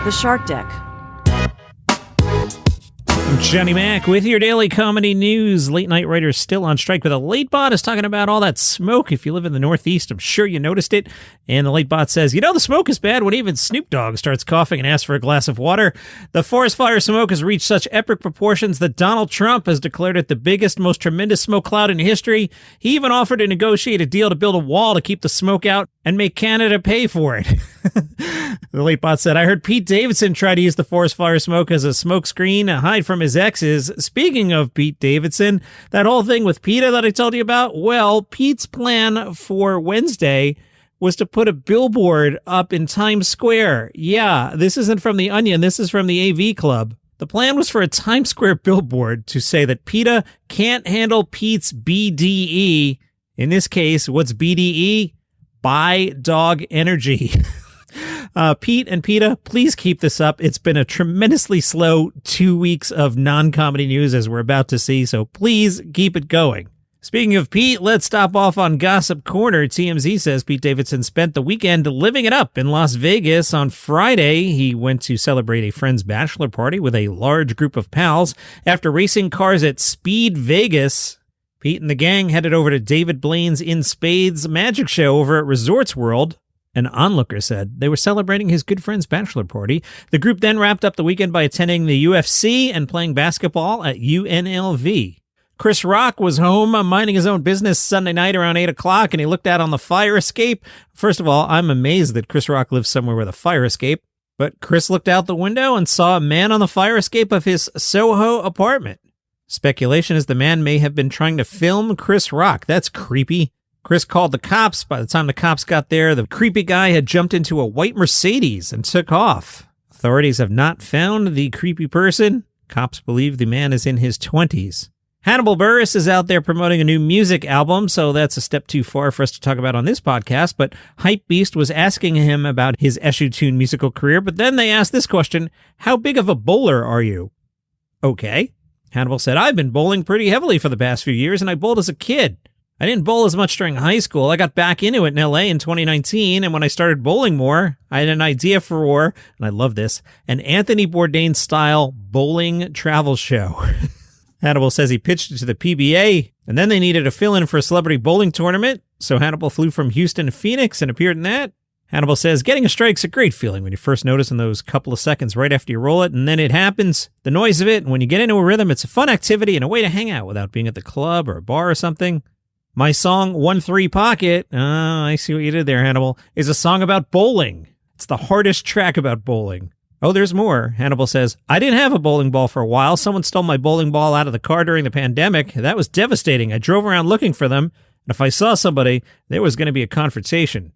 The Shark Deck. I'm Johnny Mac with your daily comedy news. Late night writers still on strike, but the late bot is talking about all that smoke. If you live in the Northeast, I'm sure you noticed it. And the late bot says, the smoke is bad when even Snoop Dogg starts coughing and asks for a glass of water. The forest fire smoke has reached such epic proportions that Donald Trump has declared it the biggest, most tremendous smoke cloud in history. He even offered to negotiate a deal to build a wall to keep the smoke out and make Canada pay for it. The late bot said, I heard Pete Davidson try to use the forest fire smoke as a smoke screen to hide from his exes. Speaking of Pete Davidson, that whole thing with Peta that I told you about, well, Pete's plan for Wednesday was to put a billboard up in Times Square. Yeah, this isn't from The Onion. This is from the AV Club. The plan was for a Times Square billboard to say that Peta can't handle Pete's BDE. In this case, what's BDE? Buy dog energy. Pete and Peta, please keep this up. It's been a tremendously slow 2 weeks of non-comedy news, as we're about to see, so please keep it going. Speaking of Pete, let's stop off on Gossip Corner. TMZ says Pete Davidson spent the weekend living it up in Las Vegas. On Friday, he went to celebrate a friend's bachelor party with a large group of pals. After racing cars at Speed Vegas, Pete and the gang headed over to David Blaine's In Spades magic show over at Resorts World. An onlooker said they were celebrating his good friend's bachelor party. The group then wrapped up the weekend by attending the UFC and playing basketball at UNLV. Chris Rock was home minding his own business Sunday night around 8 o'clock, and he looked out on the fire escape. First of all, I'm amazed that Chris Rock lives somewhere with a fire escape. But Chris looked out the window and saw a man on the fire escape of his Soho apartment. Speculation is the man may have been trying to film Chris Rock. That's creepy. Chris called the cops. By the time the cops got there, the creepy guy had jumped into a white Mercedes and took off. Authorities have not found the creepy person. Cops believe the man is in his 20s. Hannibal Buress is out there promoting a new music album, so that's a step too far for us to talk about on this podcast, but Hypebeast was asking him about his Eshu Tune musical career, but then they asked this question, how big of a bowler are you? Okay. Hannibal said, I've been bowling pretty heavily for the past few years, and I bowled as a kid. I didn't bowl as much during high school. I got back into it in LA in 2019, and when I started bowling more, I had an idea for, and I love this, an Anthony Bourdain-style bowling travel show. Hannibal says he pitched it to the PBA, and then they needed a fill-in for a celebrity bowling tournament, so Hannibal flew from Houston to Phoenix and appeared in that. Hannibal says, getting a strike's a great feeling when you first notice in those couple of seconds right after you roll it, and then it happens, the noise of it, and when you get into a rhythm, it's a fun activity and a way to hang out without being at the club or a bar or something. My song, 1-3 Pocket, I see what you did there, Hannibal, is a song about bowling. It's the hardest track about bowling. Oh, there's more. Hannibal says, I didn't have a bowling ball for a while. Someone stole my bowling ball out of the car during the pandemic. That was devastating. I drove around looking for them, and if I saw somebody, there was going to be a confrontation.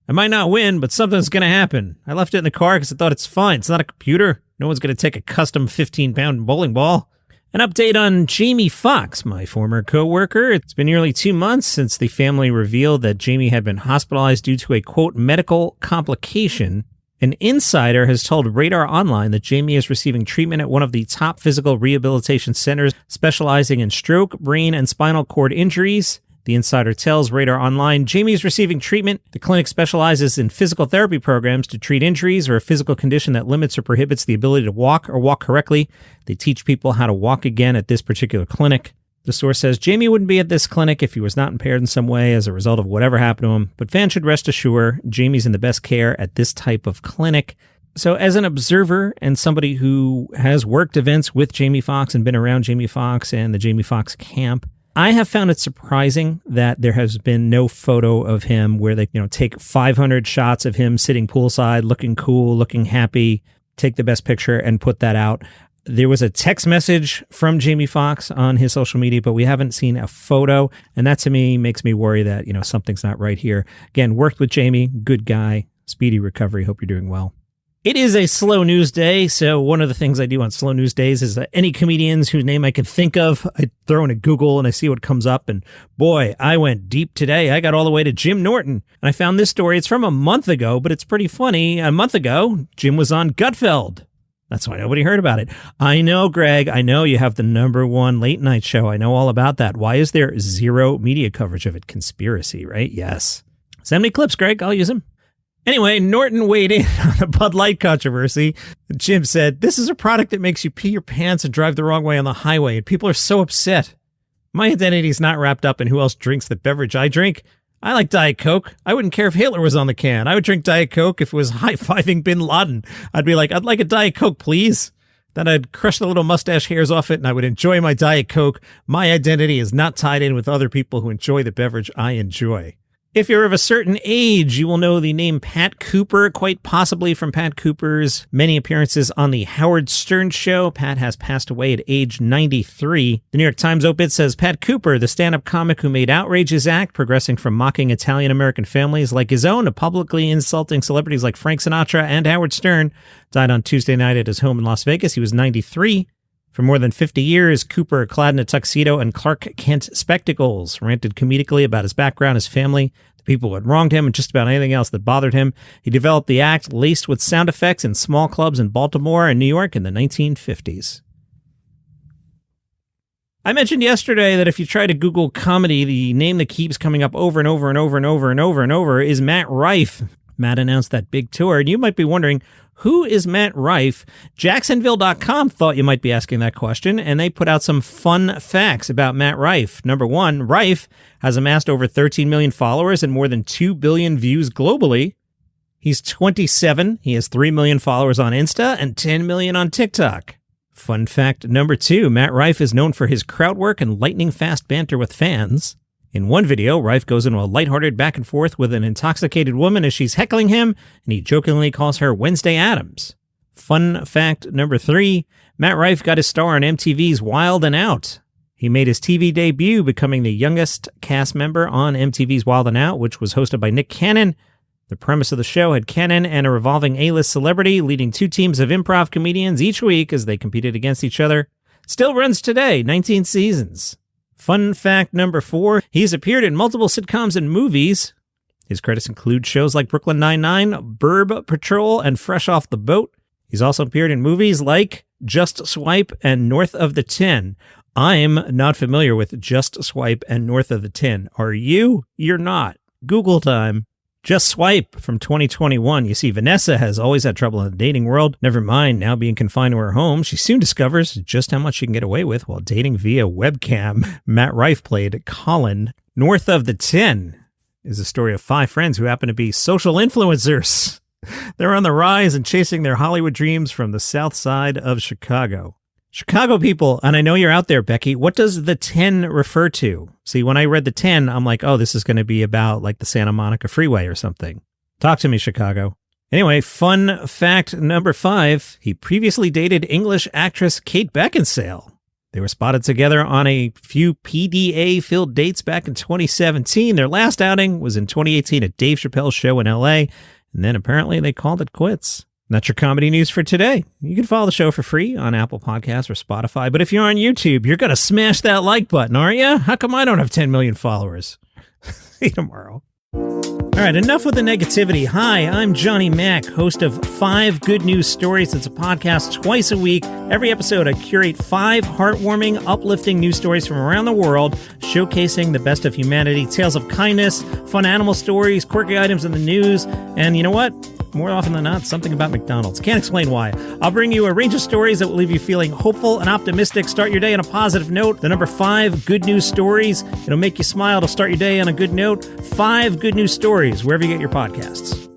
I might not win, but something's going to happen. I left it in the car because I thought it's fine. It's not a computer. No one's going to take a custom 15-pound bowling ball. An update on Jamie Foxx, my former co-worker. It's been nearly 2 months since the family revealed that Jamie had been hospitalized due to a, quote, medical complication. An insider has told Radar Online that Jamie is receiving treatment at one of the top physical rehabilitation centers specializing in stroke, brain, and spinal cord injuries. The insider tells Radar Online, Jamie is receiving treatment. The clinic specializes in physical therapy programs to treat injuries or a physical condition that limits or prohibits the ability to walk or walk correctly. They teach people how to walk again at this particular clinic. The source says Jamie wouldn't be at this clinic if he was not impaired in some way as a result of whatever happened to him, but fans should rest assured Jamie's in the best care at this type of clinic. So as an observer and somebody who has worked events with Jamie Foxx and been around Jamie Foxx and the Jamie Foxx camp, I have found it surprising that there has been no photo of him where they, take 500 shots of him sitting poolside, looking cool, looking happy, take the best picture and put that out. There was a text message from Jamie Foxx on his social media, but we haven't seen a photo. And that to me makes me worry that, something's not right here. Again, worked with Jamie, good guy, speedy recovery. Hope you're doing well. It is a slow news day, so one of the things I do on slow news days is any comedians whose name I can think of, I throw into Google and I see what comes up, and boy, I went deep today. I got all the way to Jim Norton, and I found this story. It's from a month ago, but it's pretty funny. A month ago, Jim was on Gutfeld. That's why nobody heard about it. I know, Greg, I know you have the #1 late night show. I know all about that. Why is there zero media coverage of it? Conspiracy, right? Yes. Send me clips, Greg. I'll use them. Anyway, Norton weighed in on the Bud Light controversy. Jim said, "This is a product that makes you pee your pants and drive the wrong way on the highway, and people are so upset. My identity is not wrapped up in who else drinks the beverage I drink. I like Diet Coke. I wouldn't care if Hitler was on the can. I would drink Diet Coke if it was high-fiving bin Laden. I'd be like, I'd like a Diet Coke, please." Then I'd crush the little mustache hairs off it, and I would enjoy my Diet Coke. My identity is not tied in with other people who enjoy the beverage I enjoy. If you're of a certain age, you will know the name Pat Cooper, quite possibly from Pat Cooper's many appearances on The Howard Stern Show. Pat has passed away at age 93. The New York Times obit says, Pat Cooper, the stand-up comic who made Outrage his act, progressing from mocking Italian-American families like his own to publicly insulting celebrities like Frank Sinatra and Howard Stern, died on Tuesday night at his home in Las Vegas. He was 93. For more than 50 years, Cooper, clad in a tuxedo and Clark Kent spectacles, ranted comedically about his background, his family, the people who had wronged him, and just about anything else that bothered him. He developed the act laced with sound effects in small clubs in Baltimore and New York in the 1950s. I mentioned yesterday that if you try to Google comedy, the name that keeps coming up over and over and over and over and over and over is Matt Rife. Matt announced that big tour, and you might be wondering, who is Matt Rife? Jacksonville.com thought you might be asking that question, and they put out some fun facts about Matt Rife. Number one, Rife has amassed over 13 million followers and more than 2 billion views globally. He's 27. He has 3 million followers on Insta and 10 million on TikTok. Fun fact number two, Matt Rife is known for his crowd work and lightning-fast banter with fans. In one video, Rife goes into a lighthearted back and forth with an intoxicated woman as she's heckling him, and he jokingly calls her Wednesday Addams. Fun fact number three, Matt Rife got his star on MTV's Wild 'N Out. He made his TV debut, becoming the youngest cast member on MTV's Wild 'N Out, which was hosted by Nick Cannon. The premise of the show had Cannon and a revolving A-list celebrity leading two teams of improv comedians each week as they competed against each other. Still runs today, 19 seasons. Fun fact number four, he's appeared in multiple sitcoms and movies. His credits include shows like Brooklyn Nine-Nine, Burb Patrol, and Fresh Off the Boat. He's also appeared in movies like Just Swipe and North of the 10. I'm not familiar with Just Swipe and North of the 10. Are you? You're not. Google time. Just Swipe from 2021. You see, Vanessa has always had trouble in the dating world. Never mind now being confined to her home. She soon discovers just how much she can get away with while dating via webcam. Matt Rife played Colin. North of the 10 is a story of 5 friends who happen to be social influencers. They're on the rise and chasing their Hollywood dreams from the south side of Chicago. Chicago people, and I know you're out there, Becky, what does the 10 refer to? See, when I read the 10, I'm like, oh, this is going to be about like the Santa Monica Freeway or something. Talk to me, Chicago. Anyway, fun fact number 5, he previously dated English actress Kate Beckinsale. They were spotted together on a few PDA-filled dates back in 2017. Their last outing was in 2018 at Dave Chappelle's show in LA, and then apparently they called it quits. That's your comedy news for today. You can follow the show for free on Apple Podcasts or Spotify, but if you're on YouTube, you're going to smash that like button, aren't you? How come I don't have 10 million followers? See you tomorrow. All right, enough with the negativity. Hi, I'm Johnny Mack, host of 5 Good News Stories. It's a podcast twice a week. Every episode, I curate 5 heartwarming, uplifting news stories from around the world, showcasing the best of humanity, tales of kindness, fun animal stories, quirky items in the news, and you know what? More often than not, something about McDonald's. Can't explain why. I'll bring you a range of stories that will leave you feeling hopeful and optimistic. Start your day on a positive note. The number 5 Good News Stories. It'll make you smile to start your day on a good note. 5 Good News Stories, wherever you get your podcasts.